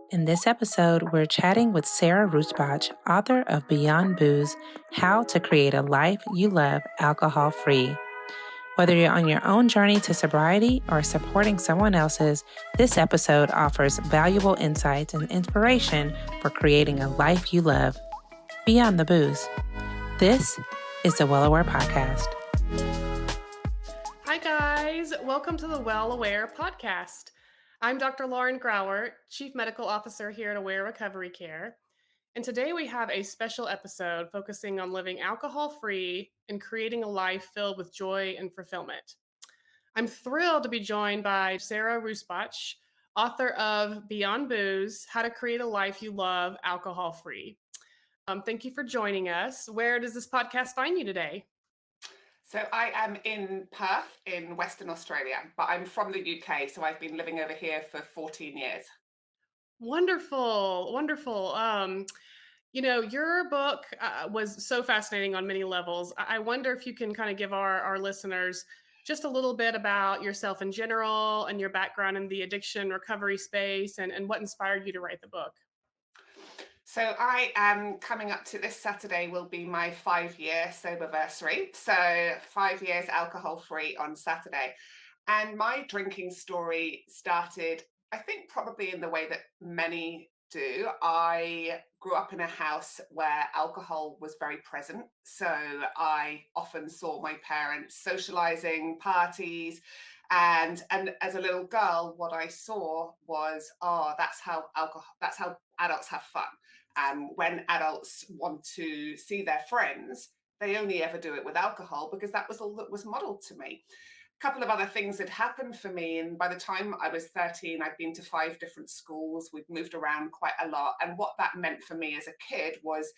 In this episode, we're chatting with Sarah Rusbatch, author of Beyond Booze, How to Create a Life You Love Alcohol-Free. Whether you're on your own journey to sobriety or supporting someone else's, this episode offers valuable insights and inspiration for creating a life you love beyond the booze. This is the Well Aware Podcast. Hi guys, welcome to the Well Aware Podcast. I'm Dr. Lauren Grawert, Chief Medical Officer here at Aware Recovery Care. And today we have a special episode focusing on living alcohol-free and creating a life filled with joy and fulfillment. I'm thrilled to be joined by Sarah Rusbatch, author of Beyond Booze, How to Create a Life You Love Alcohol-Free. Thank you for joining us. Where does this podcast find you today? So I am in Perth in Western Australia, but I'm from the UK, so I've been living over here for 14 years. Wonderful, wonderful. Your book was so fascinating on many levels. I wonder if you can kind of give our listeners just a little bit about yourself in general and your background in the addiction recovery space and what inspired you to write the book. So I am coming up to this Saturday will be my 5-year soberversary. So 5 years alcohol free on Saturday. And my drinking story started, I think, probably in the way that many do. I grew up in a house where alcohol was very present. So I often saw my parents socializing, parties. And as a little girl, what I saw was, oh, that's how adults have fun. When adults want to see their friends, they only ever do it with alcohol because that was all that was modeled to me. A couple of other things had happened for me, and by the time I was 13, I'd been to 5 different schools. We'd moved around quite a lot, and what that meant for me as a kid was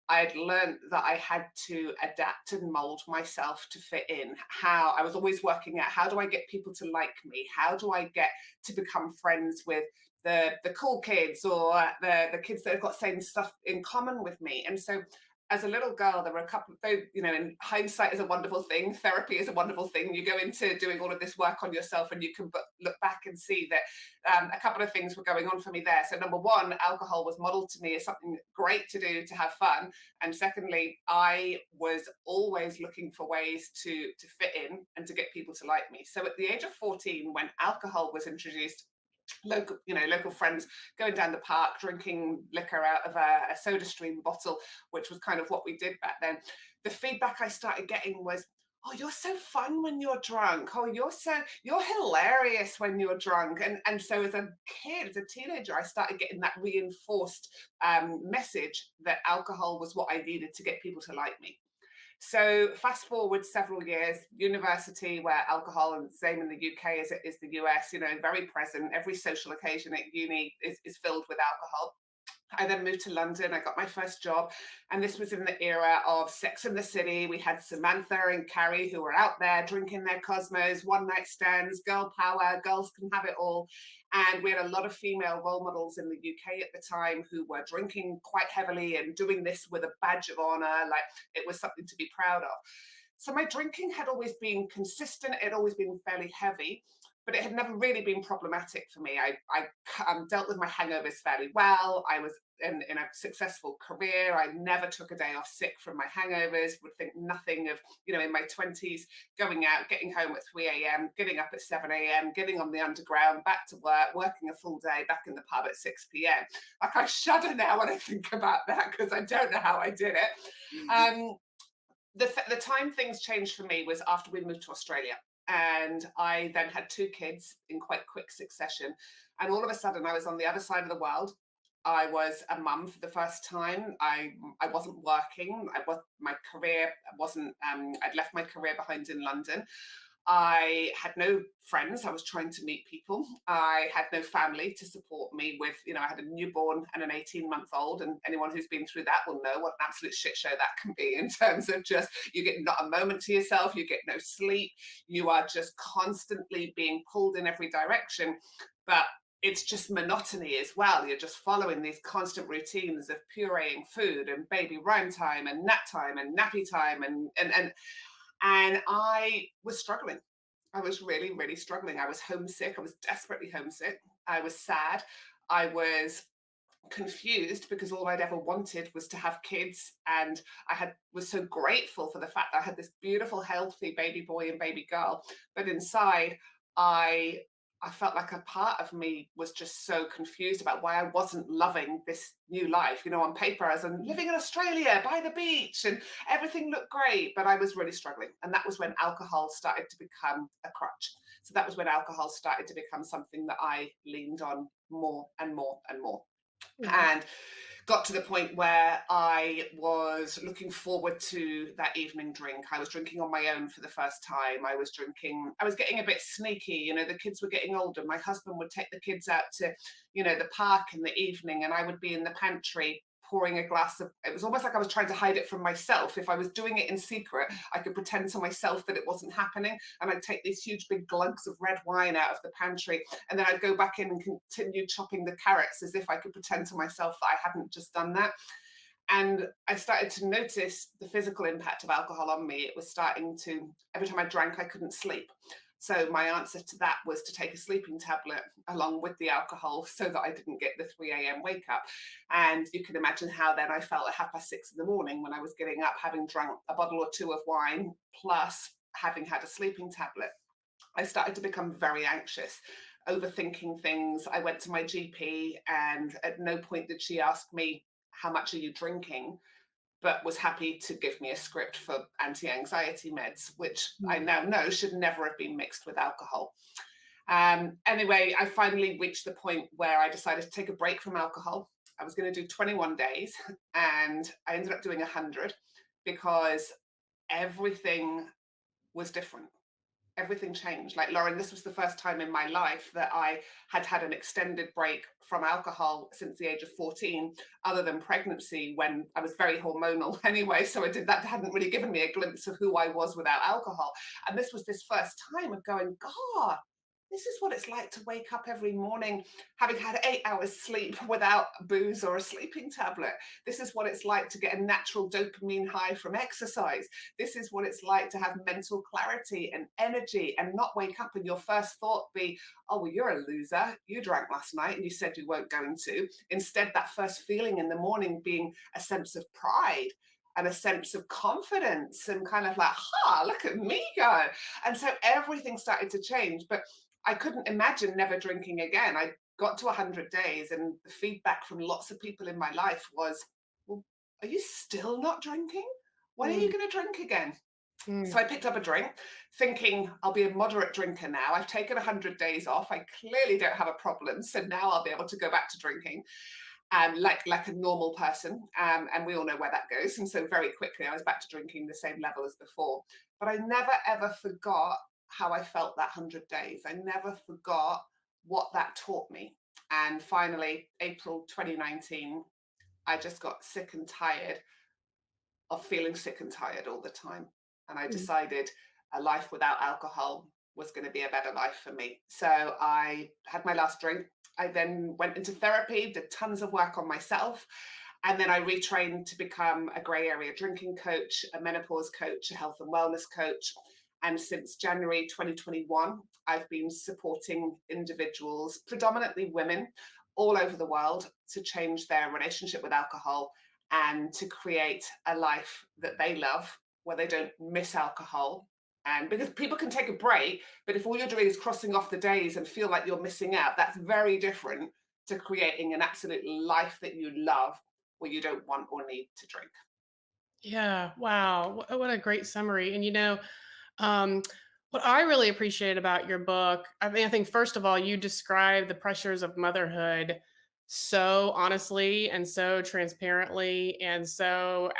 I'd learned that I had to adapt and mold myself to fit in. How I was always working out, how do I get people to like me? How do I get to become friends with the cool kids, or the kids that have got same stuff in common with me? And so as a little girl, there were a couple, though, in hindsight is a wonderful thing. Therapy is a wonderful thing. You go into doing all of this work on yourself and you can look back and see that a couple of things were going on for me there. So number one, alcohol was modeled to me as something great to do, to have fun. And secondly, I was always looking for ways to fit in and to get people to like me. So at the age of 14, when alcohol was introduced, local friends going down the park, drinking liquor out of a soda stream bottle, which was kind of what we did back then. The feedback I started getting was, oh, you're so fun when you're drunk. Oh, you're hilarious when you're drunk. And so as a kid, as a teenager, I started getting that reinforced message that alcohol was what I needed to get people to like me. So fast forward several years, university, where alcohol, and same in the UK as it is the US, very present. Every social occasion at uni is filled with alcohol. I then moved to London. I got my first job, and this was in the era of Sex and the City. We had Samantha and Carrie who were out there drinking their Cosmos, one night stands, girl power, girls can have it all. And we had a lot of female role models in the UK at the time who were drinking quite heavily and doing this with a badge of honor, like it was something to be proud of. So my drinking had always been consistent. It had always been fairly heavy, but it had never really been problematic for me. I dealt with my hangovers fairly well. I was in a successful career. I never took a day off sick from my hangovers, would think nothing of, in my 20s, going out, getting home at 3 a.m., getting up at 7 a.m., getting on the underground, back to work, working a full day, back in the pub at 6 p.m. Like, I shudder now when I think about that because I don't know how I did it. The time things changed for me was after we moved to Australia. And I then had 2 kids in quite quick succession. And all of a sudden, I was on the other side of the world. I was a mum for the first time. I wasn't working. My career wasn't. I'd left my career behind in London. I had no friends. I was trying to meet people. I had no family to support me with, I had a newborn and an 18-month-old. And anyone who's been through that will know what an absolute shit show that can be, in terms of just, you get not a moment to yourself, you get no sleep, you are just constantly being pulled in every direction. But it's just monotony as well. You're just following these constant routines of pureeing food and baby rhyme time and nap time and nappy time and I was struggling. I was really, really struggling. I was homesick. I was desperately homesick. I was sad. I was confused because all I'd ever wanted was to have kids, and was so grateful for the fact that I had this beautiful healthy baby boy and baby girl, but inside I I felt like a part of me was just so confused about why I wasn't loving this new life. On paper, as I'm living in Australia by the beach and everything looked great, but I was really struggling. And that was when alcohol started to become a crutch. So that was when alcohol started to become something that I leaned on more and more and more. Yeah. And got to the point where I was looking forward to that evening drink. I was drinking on my own for the first time. I was getting a bit sneaky. The kids were getting older. My husband would take the kids out to, the park in the evening, and I would be in the pantry pouring a glass of, it was almost like I was trying to hide it from myself. If I was doing it in secret, I could pretend to myself that it wasn't happening. And I'd take these huge big glugs of red wine out of the pantry, and then I'd go back in and continue chopping the carrots as if I could pretend to myself that I hadn't just done that. And I started to notice the physical impact of alcohol on me. It was starting to, every time I drank, I couldn't sleep. So my answer to that was to take a sleeping tablet along with the alcohol so that I didn't get the 3 a.m. wake up. And you can imagine how then I felt at 6:30 in the morning when I was getting up, having drunk a bottle or two of wine, plus having had a sleeping tablet. I started to become very anxious, overthinking things. I went to my GP, and at no point did she ask me, "How much are you drinking?" but was happy to give me a script for anti anxiety meds, which I Mm. now know should never have been mixed with alcohol. Anyway, I finally reached the point where I decided to take a break from alcohol. I was going to do 21 days, and I ended up doing 100 because everything was different. Everything changed. Like, Lauren, this was the first time in my life that I had had an extended break from alcohol since the age of 14, other than pregnancy, when I was very hormonal anyway. So that hadn't really given me a glimpse of who I was without alcohol. And this was this first time of going, God, this is what it's like to wake up every morning having had 8 hours sleep without booze or a sleeping tablet. This is what it's like to get a natural dopamine high from exercise. This is what it's like to have mental clarity and energy and not wake up and your first thought be, "Oh, well, you're a loser. You drank last night and you said you weren't going to." Instead, that first feeling in the morning being a sense of pride and a sense of confidence and kind of like, look at me go. And so everything started to change. But I couldn't imagine never drinking again. I got to 100 days, and the feedback from lots of people in my life was, "Well, are you still not drinking? When are you Mm. going to drink again?" So Mm. I picked up a drink, thinking I'll be a moderate drinker now. I've taken 100 days off. I clearly don't have a problem. So now I'll be able to go back to drinking, like a normal person. And we all know where that goes. And so very quickly, I was back to drinking the same level as before. But I never, ever forgot how I felt that 100 days. I never forgot what that taught me. And finally, April 2019, I just got sick and tired of feeling sick and tired all the time. And I Mm. decided a life without alcohol was going to be a better life for me. So I had my last drink. I then went into therapy, did tons of work on myself. And then I retrained to become a grey area drinking coach, a menopause coach, a health and wellness coach. And since January 2021, I've been supporting individuals, predominantly women, all over the world to change their relationship with alcohol and to create a life that they love where they don't miss alcohol. And because people can take a break, but if all you're doing is crossing off the days and feel like you're missing out, that's very different to creating an absolute life that you love where you don't want or need to drink. Yeah. Wow. What a great summary. And Um, what I really appreciate about your book, I mean, I think first of all, you describe the pressures of motherhood so honestly and so transparently and so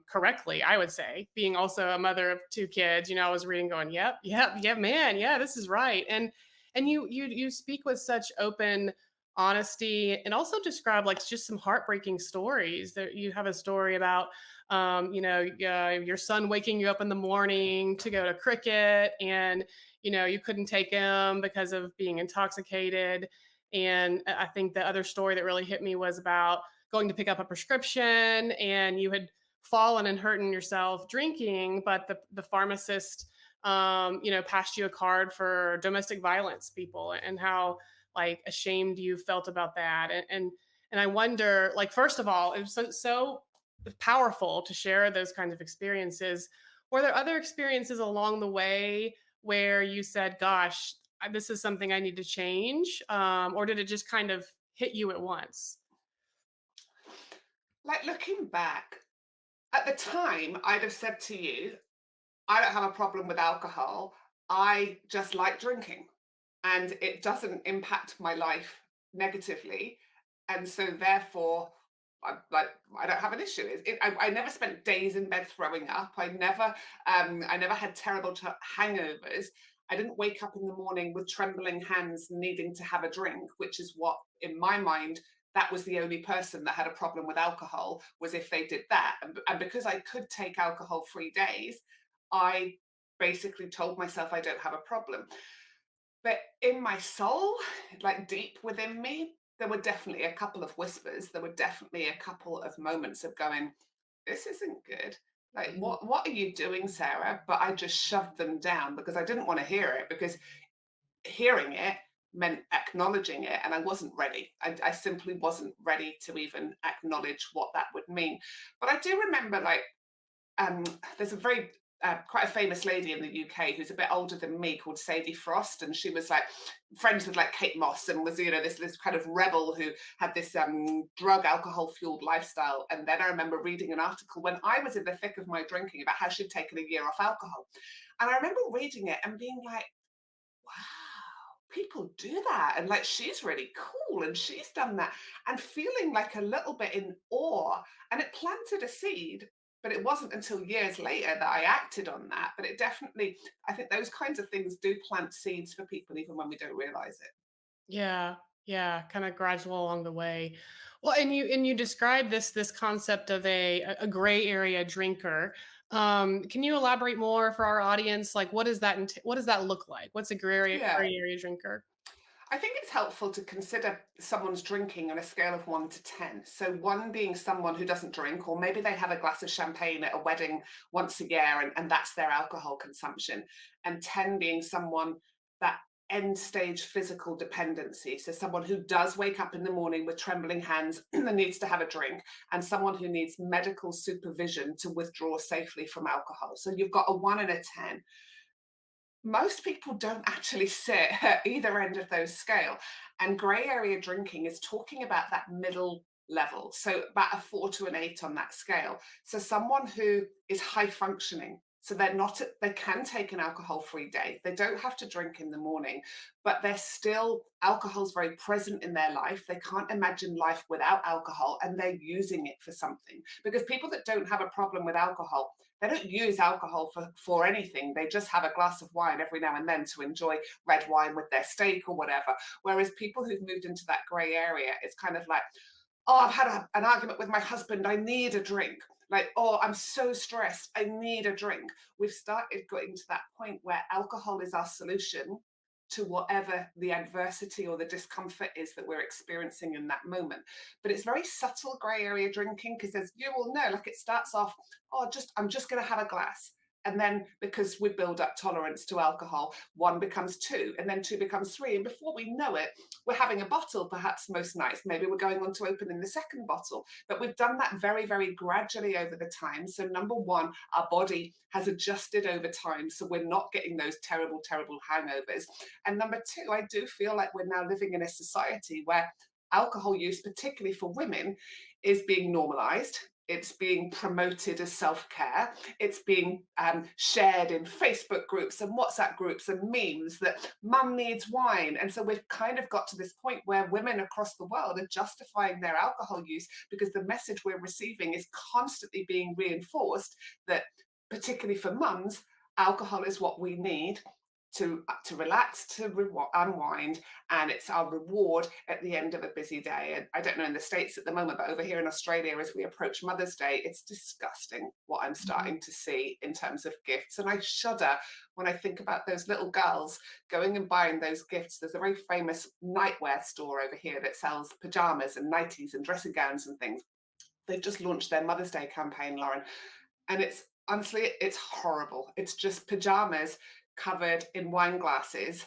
correctly, I would say. Being also a mother of two kids, I was reading, going, "Yep, yep, yep, man, yeah, this is right." And you speak with such open honesty and also describe like just some heartbreaking stories. That you have a story about your son waking you up in the morning to go to cricket, and you couldn't take him because of being intoxicated. And I think the other story that really hit me was about going to pick up a prescription, and you had fallen and hurting yourself drinking, but the pharmacist passed you a card for domestic violence people, and how like ashamed you felt about that. And And I wonder, like, first of all, it was so powerful to share those kinds of experiences. Were there other experiences along the way where you said, gosh, this is something I need to change? Or did it just kind of hit you at once? Like looking back, at the time, I'd have said to you, I don't have a problem with alcohol. I just like drinking and it doesn't impact my life negatively. And so therefore, I don't have an issue. I never spent days in bed throwing up. I never had terrible hangovers. I didn't wake up in the morning with trembling hands needing to have a drink, which is what, in my mind, that was the only person that had a problem with alcohol, was if they did that. And because I could take alcohol-free days, I basically told myself I don't have a problem. But in my soul, like deep within me, there were definitely a couple of whispers. There were definitely a couple of moments of going, this isn't good. Like, Mhm. what are you doing, Sarah? But I just shoved them down because I didn't want to hear it, because hearing it meant acknowledging it, and I wasn't ready. I simply wasn't ready to even acknowledge what that would mean. But I do remember, like, um, there's a very quite a famous lady in the UK who's a bit older than me called Sadie Frost, and she was like friends with like Kate Moss, and was, you know, this kind of rebel who had this drug alcohol fueled lifestyle. And then I remember reading an article when I was in the thick of my drinking about how she'd taken a year off alcohol, and I remember reading it and being like, wow, people do that. And like, she's really cool and she's done that. And feeling like a little bit in awe. And it planted a seed, but it wasn't until years later that I acted on that. But it definitely, I think those kinds of things do plant seeds for people, even when we don't realize it. Yeah, yeah, kind of gradual along the way. Well, and you described this concept of a gray area drinker. Can you elaborate more for our audience? Like, what does that what does that look like? What's a Yeah. gray area drinker? I think it's helpful to consider someone's drinking on a scale of 1 to 10. So, one being someone who doesn't drink, or maybe they have a glass of champagne at a wedding once a year and that's their alcohol consumption. And 10 being someone that end stage physical dependency. So, someone who does wake up in the morning with trembling hands and needs to have a drink, and someone who needs medical supervision to withdraw safely from alcohol. So, you've got a 1 and a 10. Most people don't actually sit at either end of those scale. And grey area drinking is talking about that middle level. So about a 4 to an 8 on that scale. So someone who is high functioning. So they can take an alcohol free day. They don't have to drink in the morning, but they're still, alcohol's very present in their life. They can't imagine life without alcohol, and they're using it for something. Because people that don't have a problem with alcohol, they don't use alcohol for anything. They just have a glass of wine every now and then to enjoy red wine with their steak or whatever. Whereas people who've moved into that grey area, it's kind of like, oh, I've had an argument with my husband. I need a drink. Like, oh, I'm so stressed. I need a drink. We've started getting to that point where alcohol is our solution to whatever the adversity or the discomfort is that we're experiencing in that moment. But it's very subtle grey area drinking, because as you all know, like, it starts off, oh, I'm just going to have a glass. And then because we build up tolerance to alcohol, one becomes two, and then two becomes three. And before we know it, we're having a bottle, perhaps most nights. Maybe we're going on to opening the second bottle. But we've done that very, very gradually over the time. So, number one, our body has adjusted over time. So we're not getting those terrible, terrible hangovers. And number two, I do feel like we're now living in a society where alcohol use, particularly for women, is being normalized. It's being promoted as self care. It's being shared in Facebook groups and WhatsApp groups and memes that mum needs wine. And so we've kind of got to this point where women across the world are justifying their alcohol use because the message we're receiving is constantly being reinforced that, particularly for mums, alcohol is what we need to relax, to unwind, and it's our reward at the end of a busy day. And I don't know in the States at the moment, but over here in Australia, as we approach Mother's Day, it's disgusting what I'm Mhm. starting to see in terms of gifts. And I shudder when I think about those little girls going and buying those gifts. There's a very famous nightwear store over here that sells pajamas and nighties and dressing gowns and things. They've just launched their Mother's Day campaign, Lauren, and it's honestly, it's horrible. It's just pajamas covered in wine glasses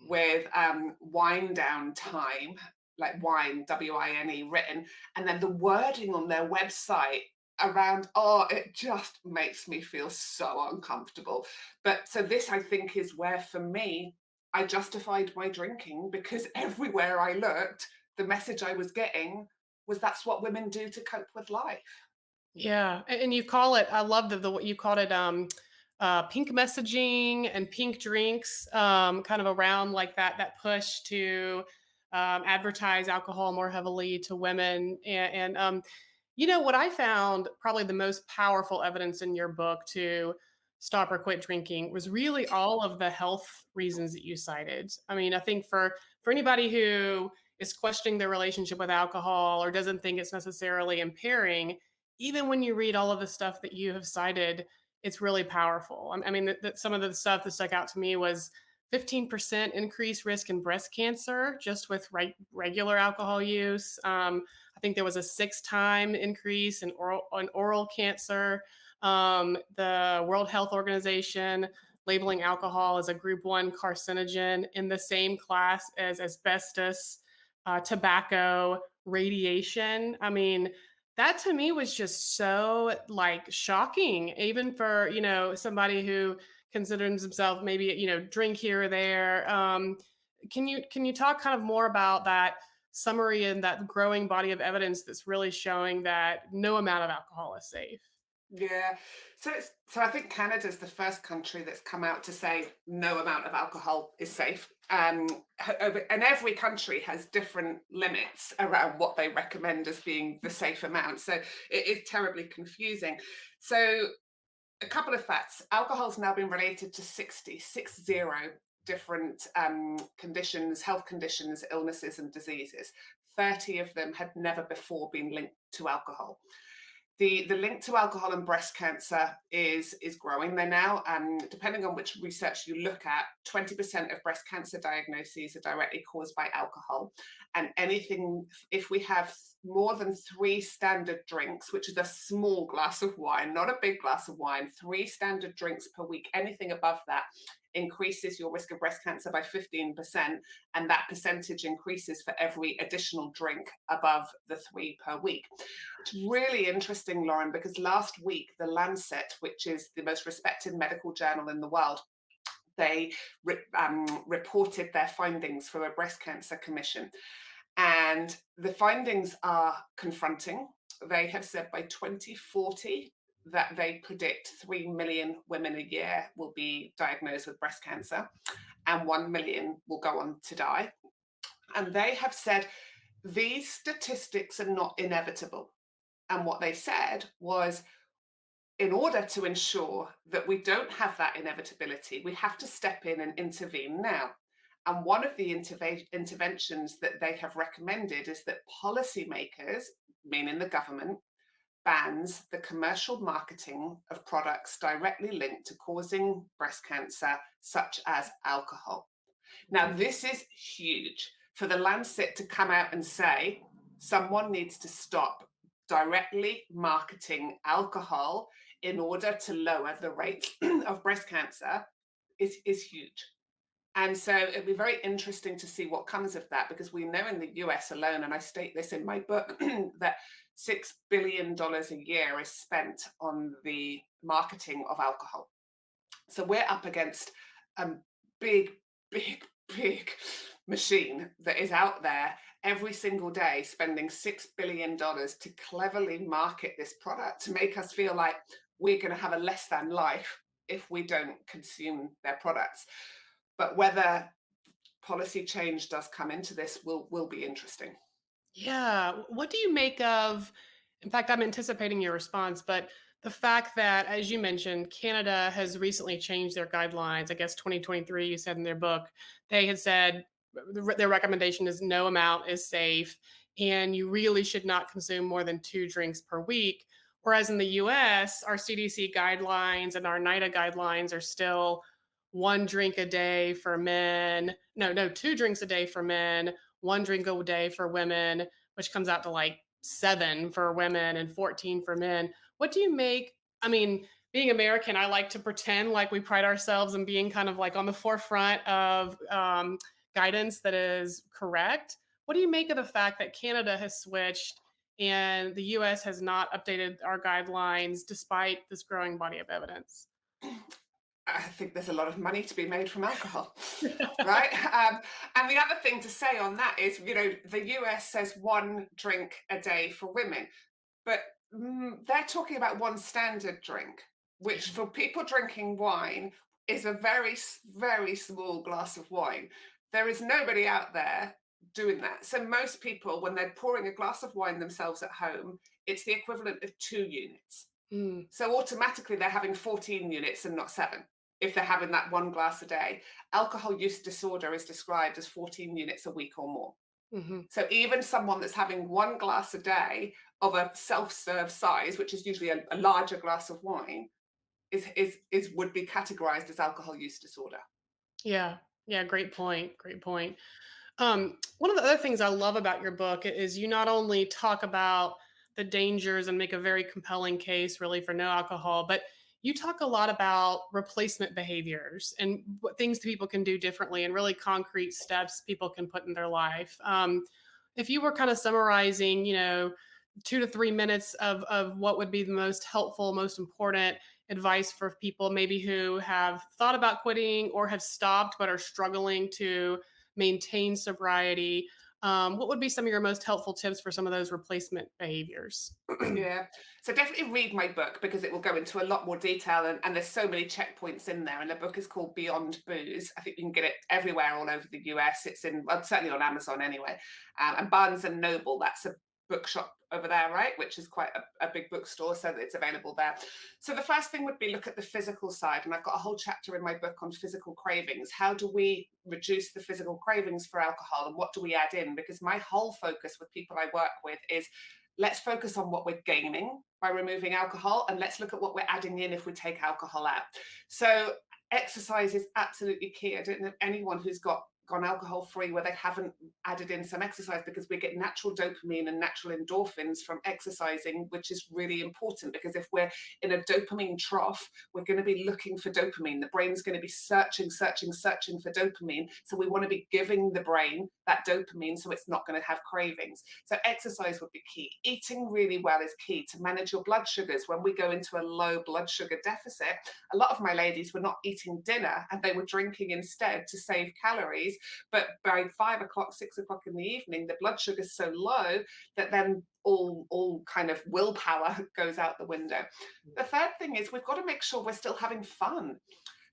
with wine down time. like wine, WINE written, and then the wording on their website around, oh, it just makes me feel so uncomfortable. But so this, I think, is where for me, I justified my drinking because everywhere I looked, the message I was getting was that's what women do to cope with life. Yeah, and you call it. I love the what you called it. Pink messaging and pink drinks. Kind of around like that push to advertise alcohol more heavily to women. And you know what I found probably the most powerful evidence in your book to stop or quit drinking was really all of the health reasons that you cited. I mean, I think for anybody who is questioning their relationship with alcohol or doesn't think it's necessarily impairing, even when you read all of the stuff that you have cited, it's really powerful. I mean, some of the stuff that stuck out to me was 15% increased risk in breast cancer just with regular alcohol use. I think there was a 6-time increase in oral cancer. The World Health Organization labeling alcohol as a group 1 carcinogen in the same class as asbestos, tobacco, radiation. I mean, that to me was just so like shocking, even for, somebody who considers himself maybe, drink here or there. Can you talk kind of more about that summary and that growing body of evidence that's really showing that no amount of alcohol is safe? Yeah. So I think Canada's the first country that's come out to say no amount of alcohol is safe. And every country has different limits around what they recommend as being the safe amount. So it is terribly confusing. So a couple of facts. Alcohol's now been related to 60 different conditions, health conditions, illnesses, and diseases. 30 of them had never before been linked to alcohol. The link to alcohol and breast cancer is growing there now. Depending on which research you look at, 20% of breast cancer diagnoses are directly caused by alcohol. And anything, if we have more than 3 standard drinks, which is a small glass of wine, not a big glass of wine, 3 standard drinks per week, anything above that increases your risk of breast cancer by 15%. And that percentage increases for every additional drink above the 3 per week. It's really interesting, Lauren, because last week, The Lancet, which is the most respected medical journal in the world, they reported their findings for a breast cancer commission. And the findings are confronting. They have said by 2040 that they predict 3 million women a year will be diagnosed with breast cancer and 1 million will go on to die. And they have said these statistics are not inevitable. And what they said was, in order to ensure that we don't have that inevitability, we have to step in and intervene now. And one of the interventions that they have recommended is that policymakers, meaning the government, bans the commercial marketing of products directly linked to causing breast cancer, such as alcohol. Now, this is huge for the Lancet to come out and say someone needs to stop directly marketing alcohol in order to lower the rate of breast cancer is huge. And so it'd be very interesting to see what comes of that, because we know in the US alone, and I state this in my book, that $6 billion a year is spent on the marketing of alcohol. So we're up against a big, big, big machine that is out there every single day spending $6 billion to cleverly market this product to make us feel like we're going to have a less than life if we don't consume their products. But whether policy change does come into this will be interesting. Yeah. What do you make of, in fact, I'm anticipating your response, but the fact that, as you mentioned, Canada has recently changed their guidelines. I guess 2023, you said in their book, they had said their recommendation is no amount is safe, and you really should not consume more than 2 drinks per week. Whereas in the US, our CDC guidelines and our NIDA guidelines are still 1 drink a day for men. No, 2 drinks a day for men, 1 drink a day for women, which comes out to like 7 for women and 14 for men. What do you make? I mean, being American, I like to pretend like we pride ourselves in being kind of like on the forefront of guidance that is correct. What do you make of the fact that Canada has switched and the US has not updated our guidelines despite this growing body of evidence? I think there's a lot of money to be made from alcohol, right? And the other thing to say on that is, the US says 1 drink a day for women, but they're talking about one standard drink, which for people drinking wine is a very small glass of wine. There is nobody out there doing that. So most people, when they're pouring a glass of wine themselves at home, it's the equivalent of 2 units. Mm, So automatically they're having 14 units and not 7 if they're having that 1 glass a day. Alcohol use disorder is described as 14 units a week or more. mhm. So even someone that's having 1 glass a day of a self-serve size, which is usually a larger glass of wine, is would be categorized as alcohol use disorder. Yeah. Yeah. Great point. Great point. One of the other things I love about your book is you not only talk about the dangers and make a very compelling case, really, for no alcohol, but you talk a lot about replacement behaviors and what things people can do differently and really concrete steps people can put in their life. If you were kind of summarizing, 2 to 3 minutes of what would be the most helpful, most important advice for people maybe who have thought about quitting or have stopped but are struggling to maintain sobriety. What would be some of your most helpful tips for some of those replacement behaviors? Yeah. So definitely read my book because it will go into a lot more detail, and there's so many checkpoints in there. And the book is called Beyond Booze. I think you can get it everywhere all over the US. It's well, certainly on Amazon anyway. And Barnes and Noble, that's a bookshop over there, right? Which is quite a big bookstore, so that it's available there. So the first thing would be look at the physical side. And I've got a whole chapter in my book on physical cravings. How do we reduce the physical cravings for alcohol, and what do we add in? Because my whole focus with people I work with is, let's focus on what we're gaining by removing alcohol, and let's look at what we're adding in if we take alcohol out. So exercise is absolutely key. I don't know anyone who's gone alcohol free where they haven't added in some exercise, because we get natural dopamine and natural endorphins from exercising, which is really important, because if we're in a dopamine trough, we're going to be looking for dopamine. The brain's going to be searching for dopamine. So we want to be giving the brain that dopamine so it's not going to have cravings. So exercise would be key. Eating really well is key to manage your blood sugars. When we go into a low blood sugar deficit, a lot of my ladies were not eating dinner and they were drinking instead to save calories. But by 5 o'clock, 6 o'clock in the evening, the blood sugar's so low that then all kind of willpower goes out the window. The third thing is, we've got to make sure we're still having fun.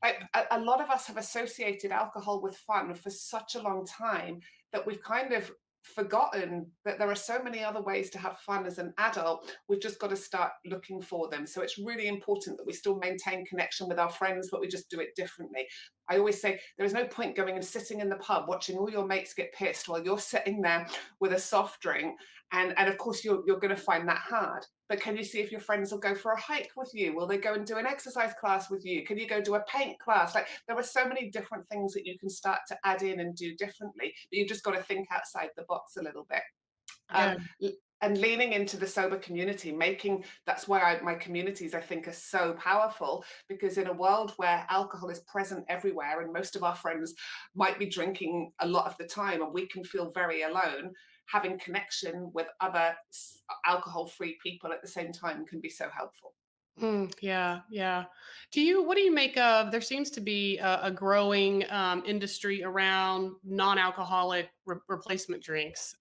Like a lot of us have associated alcohol with fun for such a long time that we've kind of forgotten that there are so many other ways to have fun as an adult. We've just got to start looking for them. So it's really important that we still maintain connection with our friends, but we just do it differently. I always say there is no point going and sitting in the pub watching all your mates get pissed while you're sitting there with a soft drink. And of course, you're going to find that hard. But can you see if your friends will go for a hike with you? Will they go and do an exercise class with you? Can you go do a paint class? Like, there are so many different things that you can start to add in and do differently. But you just got to think outside the box a little bit. Yeah. Um, and leaning into the sober community, that's why my communities, I think, are so powerful, because in a world where alcohol is present everywhere and most of our friends might be drinking a lot of the time and we can feel very alone, having connection with other alcohol free people at the same time can be so helpful. Yeah, yeah. What do you make of? There seems to be a growing industry around non-alcoholic replacement drinks.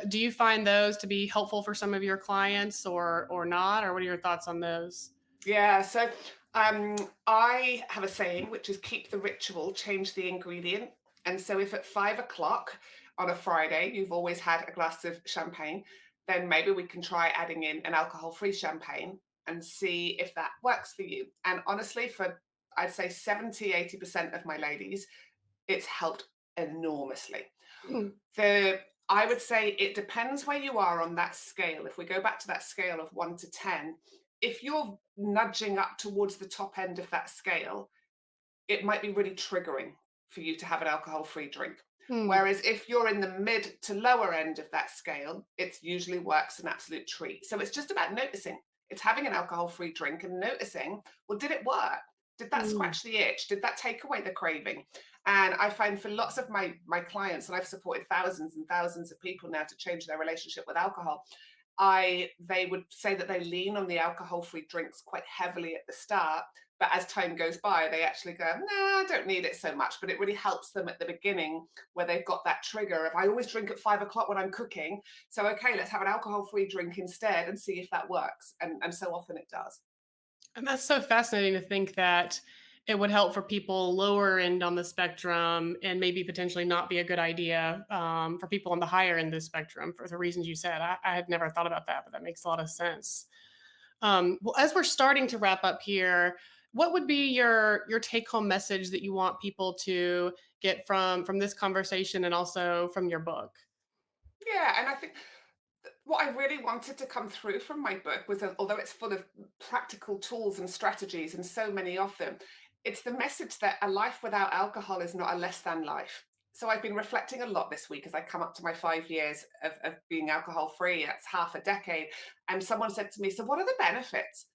Do you find those to be helpful for some of your clients, or not? Or what are your thoughts on those? Yeah, so I have a saying, which is keep the ritual, change the ingredient. And so if at 5 o'clock on a Friday you've always had a glass of champagne, then maybe we can try adding in an alcohol-free champagne and see if that works for you. And honestly, for I'd say 70-80% of my ladies, it's helped enormously. Hmm. The I would say it depends where you are on that scale. If we go back to that scale of 1 to 10, if you're nudging up towards the top end of that scale, it might be really triggering for you to have an alcohol-free drink. Hmm. Whereas if you're in the mid to lower end of that scale, it usually works an absolute treat. So it's just about noticing. It's having an alcohol-free drink and noticing, well, did it work? Did that Mm. scratch the itch? Did that take away the craving? And I find for lots of my clients, and I've supported thousands and thousands of people now to change their relationship with alcohol, I they would say that they lean on the alcohol-free drinks quite heavily at the start, but as time goes by, they actually go, "No, I don't need it so much." But it really helps them at the beginning where they've got that trigger of, "I always drink at 5 o'clock when I'm cooking. So, okay, let's have an alcohol-free drink instead and see if that works." And so often it does. And that's so fascinating to think that it would help for people lower end on the spectrum and maybe potentially not be a good idea for people on the higher end of the spectrum for the reasons you said. I had never thought about that, but that makes a lot of sense. Well, as we're starting to wrap up here, what would be your take home message that you want people to get from this conversation and also from your book? Yeah, and I think what I really wanted to come through from my book was that although it's full of practical tools and strategies and so many of them, it's the message that a life without alcohol is not a less than life. So I've been reflecting a lot this week as I come up to my 5 years of being alcohol free. That's half a decade. And someone said to me, "So what are the benefits?"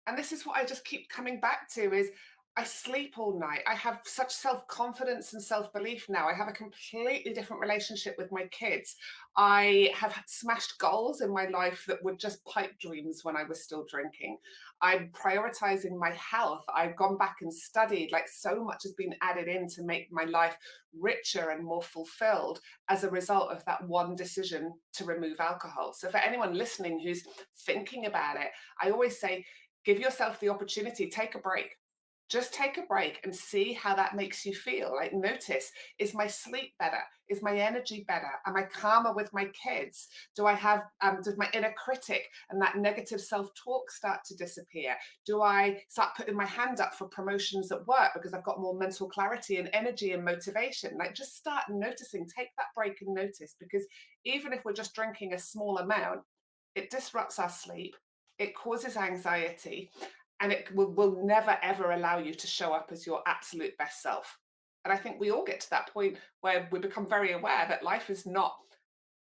And this is what I just keep coming back to is I sleep all night. I have such self-confidence and self-belief now. I have a completely different relationship with my kids. I have smashed goals in my life that were just pipe dreams when I was still drinking. I'm prioritizing my health. I've gone back and studied, like so much has been added in to make my life richer and more fulfilled as a result of that one decision to remove alcohol. So for anyone listening who's thinking about it, I always say, give yourself the opportunity, take a break. Just take a break and see how that makes you feel. Like, notice, is my sleep better? Is my energy better? Am I calmer with my kids? Does my inner critic and that negative self talk start to disappear? Do I start putting my hand up for promotions at work because I've got more mental clarity and energy and motivation? Like, just start noticing, take that break and notice, because even if we're just drinking a small amount, it disrupts our sleep, it causes anxiety, and it will never ever allow you to show up as your absolute best self. And I think we all get to that point where we become very aware that life is not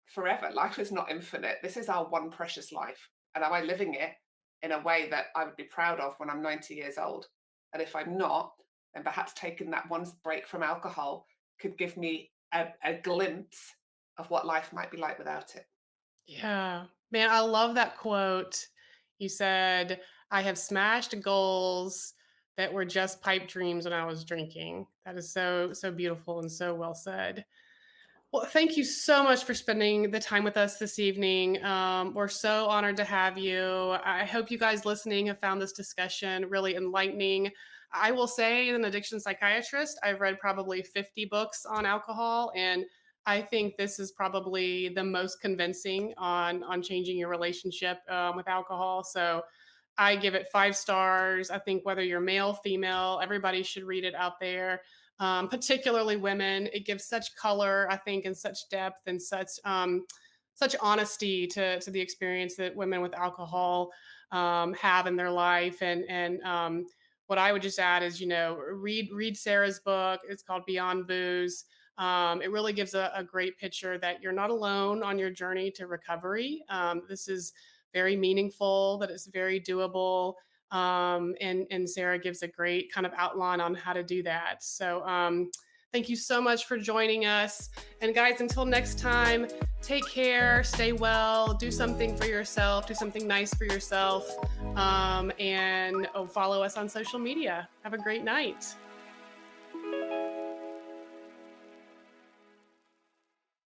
forever, life is not infinite. This is our one precious life. And am I living it in a way that I would be proud of when I'm 90 years old? And if I'm not, then perhaps taking that one break from alcohol could give me a glimpse of what life might be like without it. Yeah. Man, I love that quote. You said, I have smashed goals that were just pipe dreams when I was drinking. That is so beautiful and so well said. Well, thank you so much for spending the time with us this evening. We're so honored to have you. I hope you guys listening have found this discussion really enlightening. I will say, as an addiction psychiatrist, I've read probably 50 books on alcohol, and I think this is probably the most convincing on changing your relationship with alcohol. So I give it 5 stars. I think whether you're male, female, everybody should read it out there, particularly women. It gives such color, I think, and such depth and such honesty to the experience that women with alcohol have in their life. And what I would just add is, read Sarah's book. It's called Beyond Booze. It really gives a great picture that you're not alone on your journey to recovery. This is very meaningful, that it's very doable. And Sarah gives a great kind of outline on how to do that. So thank you so much for joining us. And guys, until next time, take care, stay well, do something for yourself, do something nice for yourself, and follow us on social media. Have a great night.